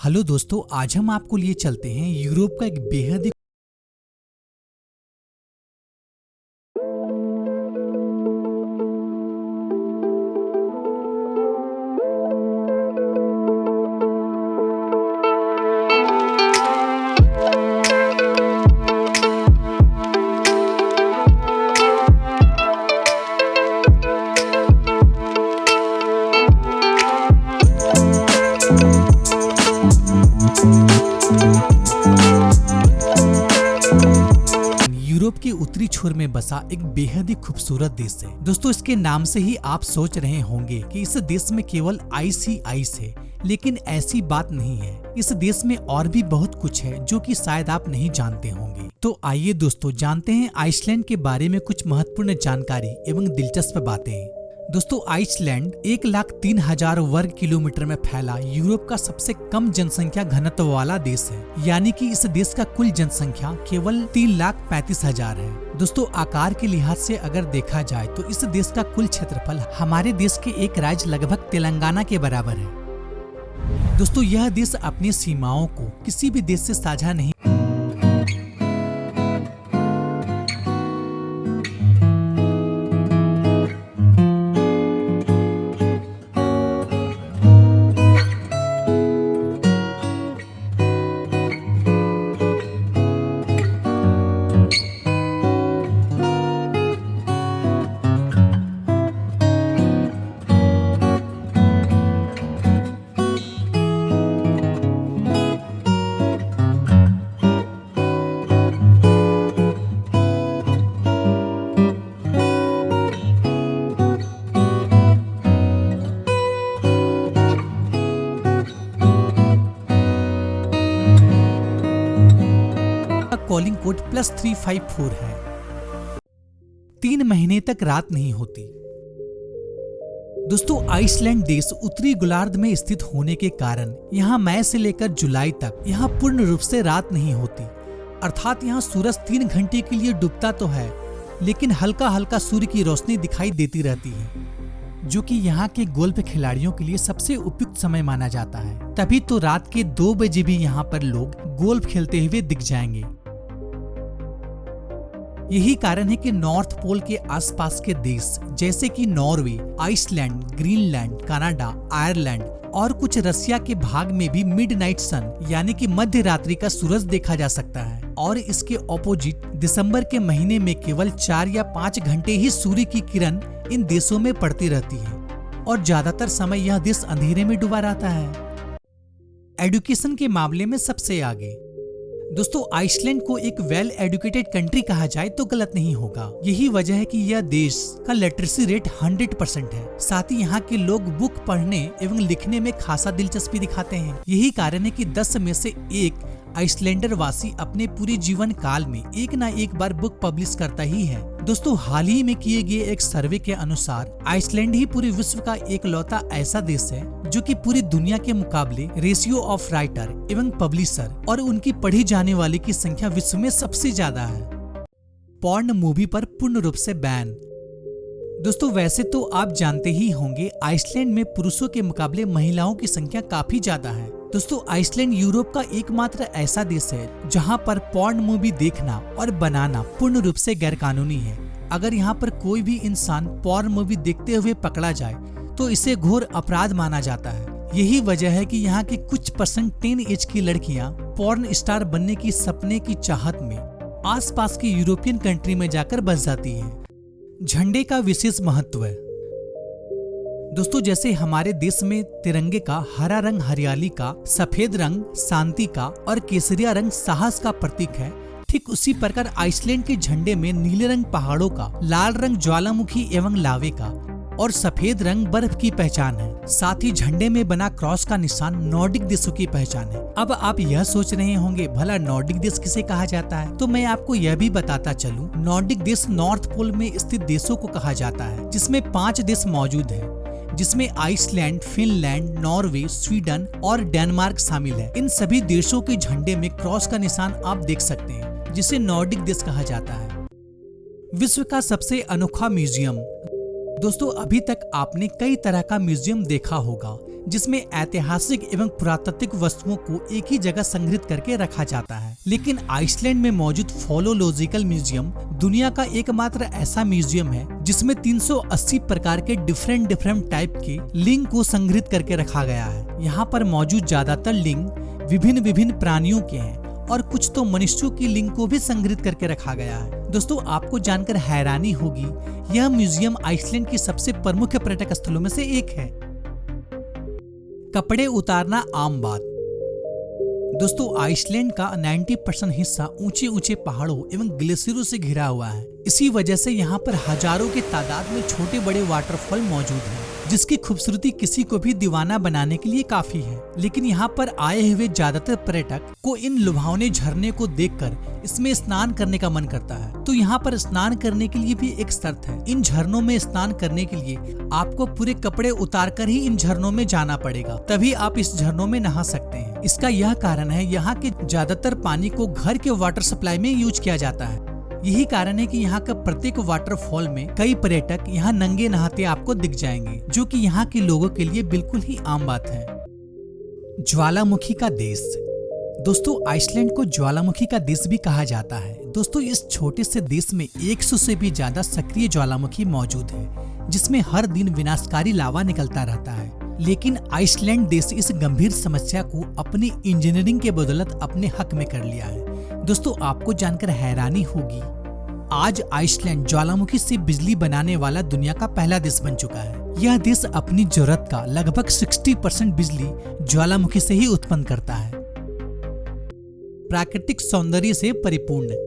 Hello दोस्तों, आज हम आपको लिए चलते हैं यूरोप का एक बेहद ही यूरोप के उत्तरी छोर में बसा एक बेहद ही खूबसूरत देश है। दोस्तों, इसके नाम से ही आप सोच रहे होंगे कि इस देश में केवल आइस ही आइस है, लेकिन ऐसी बात नहीं है। इस देश में और भी बहुत कुछ है जो कि शायद आप नहीं जानते होंगे। तो आइए दोस्तों, जानते हैं आइसलैंड के बारे में कुछ महत्वपूर्ण जानकारी एवं दिलचस्प बातें। दोस्तों, आइसलैंड 1,03,000 वर्ग किलोमीटर में फैला यूरोप का सबसे कम जनसंख्या घनत्व वाला देश है, यानी कि इस देश का कुल जनसंख्या केवल 3,35,000 है। दोस्तों, आकार के लिहाज से अगर देखा जाए तो इस देश का कुल क्षेत्रफल हमारे देश के एक राज्य लगभग तेलंगाना के बराबर है। दोस्तों, यह देश अपनी सीमाओं को किसी भी देश से साझा नहीं कॉलिंग कोड +354 है। 3 महीने तक रात नहीं होती। दोस्तों, आइसलैंड देश उत्तरी गोलार्ध में स्थित होने के कारण यहाँ मई से लेकर जुलाई तक यहाँ पूर्ण रूप से रात नहीं होती। अर्थात यहाँ सूरज 3 घंटे के लिए डूबता तो है, लेकिन हल्का हल्का सूर्य की रोशनी दिखाई देती रहती है, जो कि यहाँ के गोल्फ खिलाड़ियों के लिए सबसे उपयुक्त समय माना जाता है। तभी तो रात के 2 बजे भी यहाँ पर लोग गोल्फ खेलते हुए दिख जाएंगे। यही कारण है कि नॉर्थ पोल के आसपास के देश जैसे कि Norway, Iceland, Greenland, Canada, Ireland और कुछ रसिया के भाग में भी मिडनाइट सन यानी कि मध्य रात्रि का सूरज देखा जा सकता है। और इसके ऑपोजिट दिसंबर के महीने में केवल 4 या 5 घंटे ही सूर्य की किरण इन देशों में पड़ती रहती है और ज्यादातर समय यह देश अंधेरे में डूबा रहता है। एजुकेशन के मामले में सबसे आगे। दोस्तों, आइसलैंड को एक वेल एजुकेटेड कंट्री कहा जाए तो गलत नहीं होगा। यही वजह है कि यह देश का लिटरेसी रेट 100% है। साथ ही यहाँ के लोग बुक पढ़ने एवं लिखने में खासा दिलचस्पी दिखाते हैं। यही कारण है कि 10 में से 1 आइसलैंडर वासी अपने पूरे जीवन काल में एक ना एक बार बुक पब्लिश करता ही है। दोस्तों, हाल ही में किए गए एक सर्वे के अनुसार आइसलैंड ही पूरे विश्व का एकलौता ऐसा देश है जो कि पूरी दुनिया के मुकाबले रेशियो ऑफ राइटर एवं पब्लिशर और उनकी पढ़ी जाने वाली की संख्या विश्व में सबसे ज्यादा है। पॉर्न मूवी पर पूर्ण रूप से बैन। दोस्तों, वैसे तो आप जानते ही होंगे आइसलैंड में पुरुषों के मुकाबले महिलाओं की संख्या काफी ज्यादा है। दोस्तों, आइसलैंड यूरोप का एकमात्र ऐसा देश है जहां पर पॉर्न मूवी देखना और बनाना पूर्ण रूप से गैरकानूनी है। अगर यहां पर कोई भी इंसान पॉर्न मूवी देखते हुए पकड़ा जाए तो इसे घोर अपराध माना जाता है। यही वजह है कि यहाँ की कुछ % टीन एज की लड़कियां पॉर्न स्टार बनने की सपने की चाहत में आसपास की यूरोपियन कंट्री में जाकर बस जाती है। झंडे का विशेष महत्व है। दोस्तों, जैसे हमारे देश में तिरंगे का हरा रंग हरियाली का, सफेद रंग शांति का और केसरिया रंग साहस का प्रतीक है, ठीक उसी प्रकार आइसलैंड के झंडे में नीले रंग पहाड़ों का, लाल रंग ज्वालामुखी एवं लावे का और सफेद रंग बर्फ की पहचान है। साथ ही झंडे में बना क्रॉस का निशान नॉर्डिक देशों की पहचान है। अब आप यह सोच रहे होंगे भला नॉर्डिक देश किसे कहा जाता है, तो मैं आपको यह भी बताता चलूं, नॉर्डिक देश नॉर्थ पोल में स्थित देशों को कहा जाता है, जिसमें 5 देश मौजूद है, जिसमें आइसलैंड, फिनलैंड, नॉर्वे, स्वीडन और डेनमार्क शामिल है। इन सभी देशों के झंडे में क्रॉस का निशान आप देख सकते हैं, जिसे नॉर्डिक देश कहा जाता है। विश्व का सबसे अनोखा म्यूजियम। दोस्तों, अभी तक आपने कई तरह का म्यूजियम देखा होगा, जिसमें ऐतिहासिक एवं पुरातात्विक वस्तुओं को एक ही जगह संग्रहित करके रखा जाता है। लेकिन आइसलैंड में मौजूद फोलोलॉजिकल म्यूजियम दुनिया का एकमात्र ऐसा म्यूजियम है जिसमें 380 प्रकार के डिफरेंट टाइप के लिंग को संग्रहित करके रखा गया है। यहाँ पर मौजूद ज्यादातर लिंग विभिन्न प्राणियों के हैं और कुछ तो मनुष्यों की लिंग को भी संग्रहित करके रखा गया है। दोस्तों, आपको जानकर हैरानी होगी, यह म्यूजियम आइसलैंड की सबसे प्रमुख पर्यटक स्थलों में से एक है। कपड़े उतारना आम बात। दोस्तों, आइसलैंड का 90% हिस्सा ऊंचे पहाड़ों एवं ग्लेशियरों से घिरा हुआ है। इसी वजह से यहाँ पर हजारों के तादाद में छोटे बड़े वाटरफॉल मौजूद हैं, जिसकी खूबसूरती किसी को भी दीवाना बनाने के लिए काफी है। लेकिन यहाँ पर आए हुए ज्यादातर पर्यटक को इन लुभावने झरने को देखकर इसमें स्नान करने का मन करता है। तो यहाँ पर स्नान करने के लिए भी एक शर्त है। इन झरनों में स्नान करने के लिए आपको पूरे कपड़े उतारकर ही इन झरनों में जाना पड़ेगा, तभी आप इस झरनों में नहा सकते हैं। इसका यह कारण है, यहाँ के ज्यादातर पानी को घर के वाटर सप्लाई में यूज किया जाता है। यही कारण है कि यहाँ का प्रत्येक वाटरफॉल में कई पर्यटक यहाँ नंगे नहाते आपको दिख जाएंगे, जो कि यहाँ के लोगों के लिए बिल्कुल ही आम बात है। ज्वालामुखी का देश। दोस्तों, आइसलैंड को ज्वालामुखी का देश भी कहा जाता है। दोस्तों, इस छोटे से देश में 100 से भी ज्यादा सक्रिय ज्वालामुखी मौजूद है, जिसमें हर दिन विनाशकारी लावा निकलता रहता है। लेकिन आइसलैंड देश इस गंभीर समस्या को अपनी इंजीनियरिंग के बदौलत अपने हक में कर लिया है। दोस्तों, आपको जानकर हैरानी होगी, आज आइसलैंड ज्वालामुखी से बिजली बनाने वाला दुनिया का पहला देश बन चुका है। यह देश अपनी जरूरत का लगभग 60% बिजली ज्वालामुखी से ही उत्पन्न करता है। प्राकृतिक सौंदर्य से परिपूर्ण।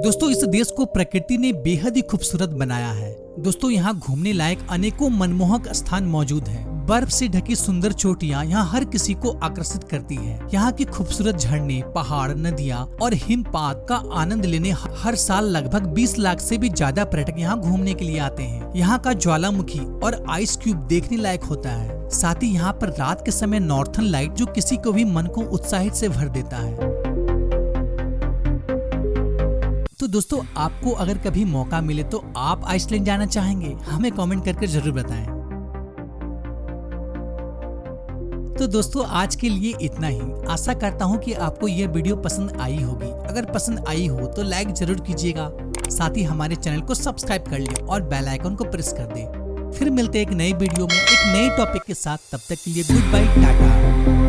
दोस्तों, इस देश को प्रकृति ने बेहद ही खूबसूरत बनाया है। दोस्तों, यहाँ घूमने लायक अनेकों मनमोहक स्थान मौजूद हैं। बर्फ से ढकी सुंदर चोटियाँ यहाँ हर किसी को आकर्षित करती हैं। यहाँ की खूबसूरत झरने, पहाड़, नदियाँ और हिमपात का आनंद लेने हर साल लगभग 20 लाख से भी ज्यादा पर्यटक यहाँ घूमने के लिए आते हैं। यहाँ का ज्वालामुखी और आइस क्यूब देखने लायक होता है। साथ ही यहाँ पर रात के समय नॉर्थर्न लाइट जो किसी को भी मन को उत्साहित से भर देता है। तो दोस्तों, आपको अगर कभी मौका मिले तो आप आइसलैंड जाना चाहेंगे? हमें कमेंट करके जरूर बताएं। तो दोस्तों, आज के लिए इतना ही। आशा करता हूँ कि आपको यह वीडियो पसंद आई होगी। अगर पसंद आई हो तो लाइक जरूर कीजिएगा। साथ ही हमारे चैनल को सब्सक्राइब कर लें और बेल आइकन को प्रेस कर दें। फिर मिलते हैं एक नई वीडियो में एक नए टॉपिक के साथ। तब तक के लिए गुड बाय, टाटा।